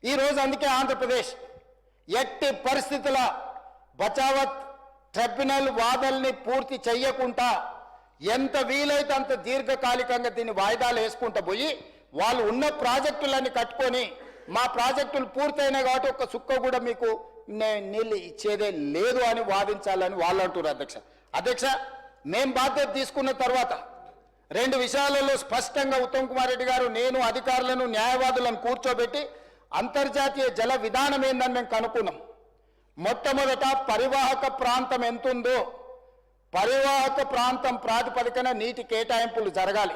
ఈరోజు అందుకే ఆంధ్రప్రదేశ్ ఎట్టి పరిస్థితుల బచావత్ ట్రిబ్యునల్ వాదనల్ని పూర్తి చేయకుండా ఎంత వీలైతే అంత దీర్ఘకాలికంగా దీన్ని వాయిదాలు వేసుకుంటూ పోయి వాళ్ళు ఉన్న ప్రాజెక్టులన్నీ కట్టుకొని మా ప్రాజెక్టులు పూర్తయినాయి కాబట్టి ఒక్క సుక్క కూడా మీకు నీళ్ళు ఇచ్చేదే లేదు అని వాదించాలని వాళ్ళు అంటున్నారు. అధ్యక్ష మేం బాధ్యత తీసుకున్న తర్వాత రెండు విషయాలలో స్పష్టంగా ఉత్తమ్ కుమార్ రెడ్డి గారు నేను అధికారులను న్యాయవాదులను కూర్చోబెట్టి అంతర్జాతీయ జల విధానం ఏందని మేము కనుక్కున్నాం. మొట్టమొదట పరివాహక ప్రాంతం ఎంతుందో పరివాహక ప్రాంతం ప్రాతిపదికన నీటి కేటాయింపులు జరగాలి.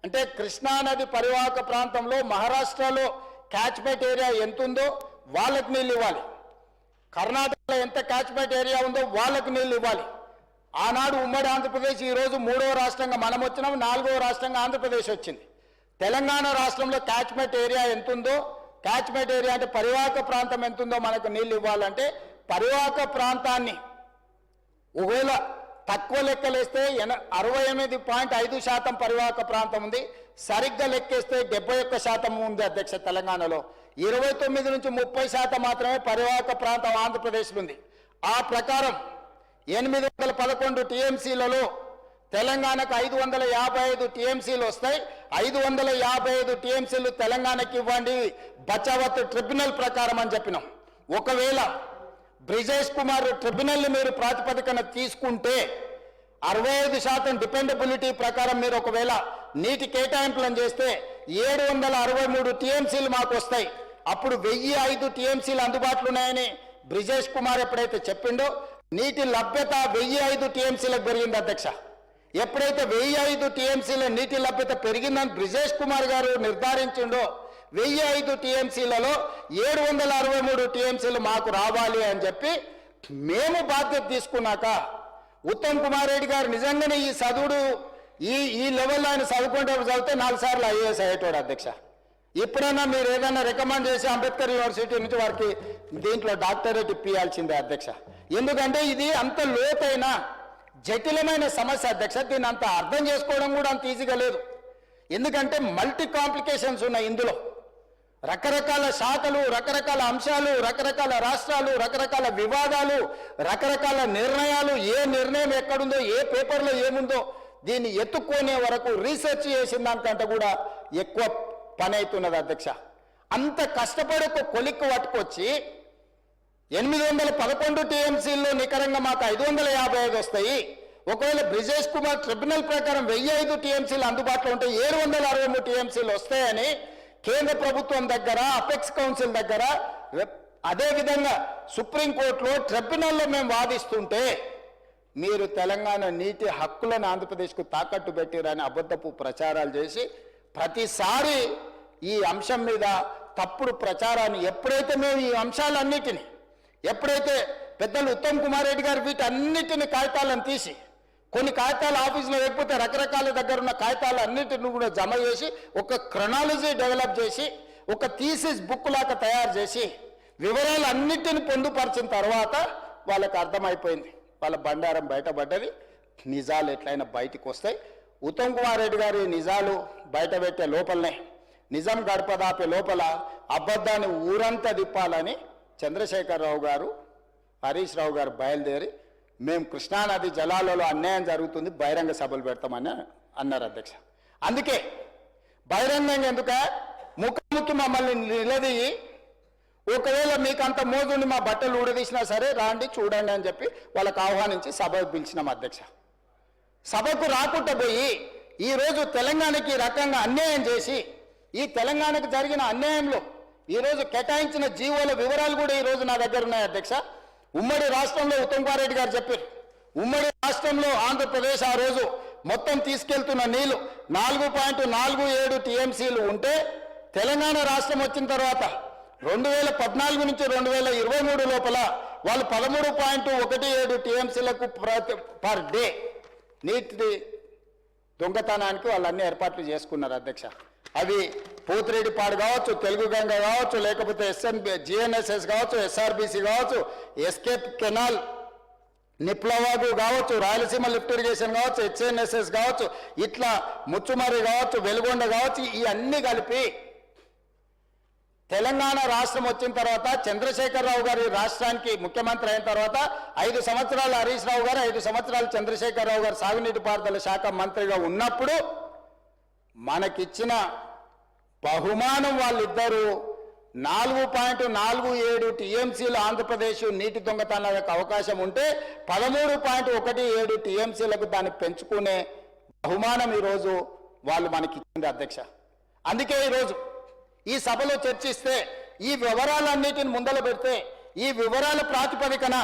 అంటే కృష్ణానది పరివాహక ప్రాంతంలో మహారాష్ట్రలో క్యాచ్మెంట్ ఏరియా ఎంతుందో వాళ్ళకి నీళ్ళు ఇవ్వాలి, కర్ణాటకలో ఎంత క్యాచ్మెంట్ ఏరియా ఉందో వాళ్ళకి నీళ్ళు ఇవ్వాలి. ఆనాడు ఉమ్మడి ఆంధ్రప్రదేశ్ ఈరోజు 3వ రాష్ట్రంగా మనం వచ్చినాం, 4వ రాష్ట్రంగా ఆంధ్రప్రదేశ్ వచ్చింది. తెలంగాణ రాష్ట్రంలో క్యాచ్మెంట్ ఏరియా ఎంతుందో, క్యాచ్మెంట్ ఏరియా అంటే పరివాహక ప్రాంతం ఎంతుందో మనకు నీళ్ళు ఇవ్వాలంటే పరివాహక ప్రాంతాన్ని ఒకవేళ తక్కువ లెక్కలేస్తే 68.5% పరివాహక ప్రాంతం ఉంది, సరిగ్గా లెక్కేస్తే 71% ఉంది అధ్యక్ష. తెలంగాణలో 29 నుంచి 30% మాత్రమే పరివాహక ప్రాంతం ఆంధ్రప్రదేశ్లో ఉంది. ఆ ప్రకారం 811 టీఎంసీలలో తెలంగాణకు 555 టీఎంసీలు వస్తాయి. 555 టీఎంసీలు తెలంగాణకి ఇవ్వండి బచావత్ ట్రిబ్యునల్ ప్రకారం అని చెప్పినాం. ఒకవేళ బ్రిజేష్ కుమార్ ట్రిబ్యునల్ని మీరు ప్రాతిపదికన తీసుకుంటే 65% డిపెండబిలిటీ ప్రకారం మీరు ఒకవేళ నీటి కేటాయింపులను చేస్తే 763 టీఎంసీలు మాకు వస్తాయి. అప్పుడు 1005 టీఎంసీలు అందుబాటులో ఉన్నాయని బ్రిజేష్ కుమార్ ఎప్పుడైతే చెప్పిండో నీటి లభ్యత 1005 టీఎంసీలకు పెరిగింది అధ్యక్ష. ఎప్పుడైతే 1005 టీఎంసీల నీటి లభ్యత పెరిగిందని బ్రిజేష్ కుమార్ గారు నిర్ధారించిండో 1005 టీఎంసీలలో 763 టీఎంసీలు మాకు రావాలి అని చెప్పి మేము బాధ్యత తీసుకున్నాక ఉత్తమ్ కుమార్ రెడ్డి గారు నిజంగానే ఈ చదువుడు ఈ లెవెల్లో ఆయన చదివితే 4 సార్లు ఐఏఎస్ అయ్యేటోడు అధ్యక్ష. ఇప్పుడైనా మీరు ఏదైనా రికమెండ్ చేసి అంబేద్కర్ యూనివర్సిటీ నుంచి వారికి దీంట్లో డాక్టరేట్ ఇప్పించాల్సిందే అధ్యక్ష. ఎందుకంటే ఇది అంత లోతైన జటిలమైన సమస్య అధ్యక్ష. దీన్ని అంత అర్థం చేసుకోవడం కూడా అంత ఈజీగా లేదు. ఎందుకంటే మల్టీ కాంప్లికేషన్స్ ఉన్నాయి ఇందులో. రకరకాల శాఖలు, రకరకాల అంశాలు, రకరకాల రాష్ట్రాలు, రకరకాల వివాదాలు, రకరకాల నిర్ణయాలు, ఏ నిర్ణయం ఎక్కడుందో, ఏ పేపర్లో ఏముందో దీన్ని ఎత్తుక్కునే వరకు రీసెర్చ్ చేసిన దానికంటే కూడా ఎక్కువ పని అవుతున్నది అధ్యక్ష. అంత కష్టపడి ఒక కొలిక్కు పట్టుకొచ్చి 811 టీఎంసీల్లో నికరంగా మాకు 555 వస్తాయి. ఒకవేళ బ్రిజేష్ కుమార్ ట్రిబ్యునల్ ప్రకారం 1005 టీఎంసీలు అందుబాటులో ఉంటే 763 టీఎంసీలు వస్తాయని కేంద్ర ప్రభుత్వం దగ్గర, అపెక్స్ కౌన్సిల్ దగ్గర, అదేవిధంగా సుప్రీంకోర్టులో ట్రిబ్యునల్లో మేము వాదిస్తుంటే మీరు తెలంగాణ నీటి హక్కులను ఆంధ్రప్రదేశ్కు తాకట్టు పెట్టిరని అబద్ధపు ప్రచారాలు చేసి ప్రతిసారి ఈ అంశం మీద తప్పుడు ప్రచారాన్ని ఎప్పుడైతే మేము ఈ అంశాలన్నిటినీ ఎప్పుడైతే పెద్దలు ఉత్తమ్ కుమార్ రెడ్డి గారు వీటన్నిటిని కాగితాలను తీసి కొన్ని కాగితాలు ఆఫీసులో లేకపోతే రకరకాల దగ్గర ఉన్న కాగితాలు అన్నిటిని కూడా జమ చేసి ఒక క్రొనాలజీ డెవలప్ చేసి ఒక థీసిస్ బుక్ లాగా తయారు చేసి వివరాలు అన్నిటిని పొందుపరిచిన తర్వాత వాళ్ళకి అర్థమైపోయింది. వాళ్ళ బండారం బయటపడ్డది. నిజాలు ఎట్లయినా బయటకు వస్తాయి. ఉత్తమ్ కుమార్ రెడ్డి గారి నిజాలు బయట పెట్టే లోపలనే, నిజం గడపదాపే లోపల అబద్ధాన్ని ఊరంతా తిప్పాలని చంద్రశేఖరరావు గారు, హరీష్ రావు గారు బయలుదేరి మేము కృష్ణానది జలాలలో అన్యాయం జరుగుతుంది బహిరంగ సభలు పెడతామని అన్నారు అధ్యక్ష. అందుకే బహిరంగంగా ఎందుక ముఖాముఖి మమ్మల్ని నిలదీయి ఒకవేళ మీకు అంత మోజుండి మా బట్టలు ఊడదీసినా సరే రాండి చూడండి అని చెప్పి వాళ్ళకు ఆహ్వానించి సభకు పిలిచినాం అధ్యక్ష. సభకు రాకుండా పోయి ఈరోజు తెలంగాణకి ఈ రకంగా అన్యాయం చేసి ఈ తెలంగాణకు జరిగిన అన్యాయంలో ఈరోజు కేటాయించిన జీవోల వివరాలు కూడా ఈరోజు నా దగ్గర ఉన్నాయి అధ్యక్ష. ఉమ్మడి రాష్ట్రంలో ఉత్తమ్ కుమార్ రెడ్డి గారు చెప్పారు, ఉమ్మడి రాష్ట్రంలో ఆంధ్రప్రదేశ్ ఆ రోజు మొత్తం తీసుకెళ్తున్న నీళ్లు 4.47 టీఎంసీలు ఉంటే తెలంగాణ రాష్ట్రం వచ్చిన తర్వాత 2014 నుంచి 2023 లోపల వాళ్ళు 13.17 టీఎంసీలకు పర్ డే నీటి దొంగతనానికి వాళ్ళు అన్ని ఏర్పాట్లు చేసుకున్నారు అధ్యక్ష. అవి పోతిరెడ్డిపాడు కావచ్చు, తెలుగు గంగ కావచ్చు, లేకపోతే జిఎన్ఎస్ఎస్ కావచ్చు, ఎస్ఆర్బిసి కావచ్చు, ఎస్కేప్ కెనాల్ నిప్లవాగు కావచ్చు, రాయలసీమ లిఫ్ట్ ఇరిగేషన్ కావచ్చు, హెచ్ఎన్ఎస్ఎస్ కావచ్చు, ఇట్లా ముచ్చుమర్రి కావచ్చు, వెలుగొండ కావచ్చు, ఈ అన్ని కలిపి తెలంగాణ రాష్ట్రం వచ్చిన తర్వాత చంద్రశేఖరరావు గారి రాష్ట్రానికి ముఖ్యమంత్రి అయిన తర్వాత 5 సంవత్సరాలు హరీష్ రావు గారు, 5 సంవత్సరాలు చంద్రశేఖరరావు గారు సాగునీటి పారుదల శాఖ మంత్రిగా ఉన్నప్పుడు మనకిచ్చిన బహుమానం వాళ్ళిద్దరూ 4.47 టీఎంసీలు ఆంధ్రప్రదేశ్ నీటి దొంగతనాలకు అవకాశం ఉంటే 13.17 టీఎంసీలకు దాన్ని పెంచుకునే బహుమానం ఈరోజు వాళ్ళు మనకిచ్చింది అధ్యక్ష. అందుకే ఈరోజు ఈ సభలో చర్చిస్తే ఈ వివరాలన్నిటిని ముందల పెడితే ఈ వివరాల ప్రాతిపదికన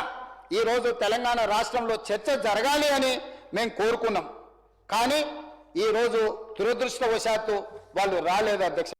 ఈరోజు తెలంగాణ రాష్ట్రంలో చర్చ జరగాలి అని మేము కోరుకున్నాం. కానీ ఈరోజు దురదృష్టవశాత్తు వాళ్ళు రాలేదు అధ్యక్ష.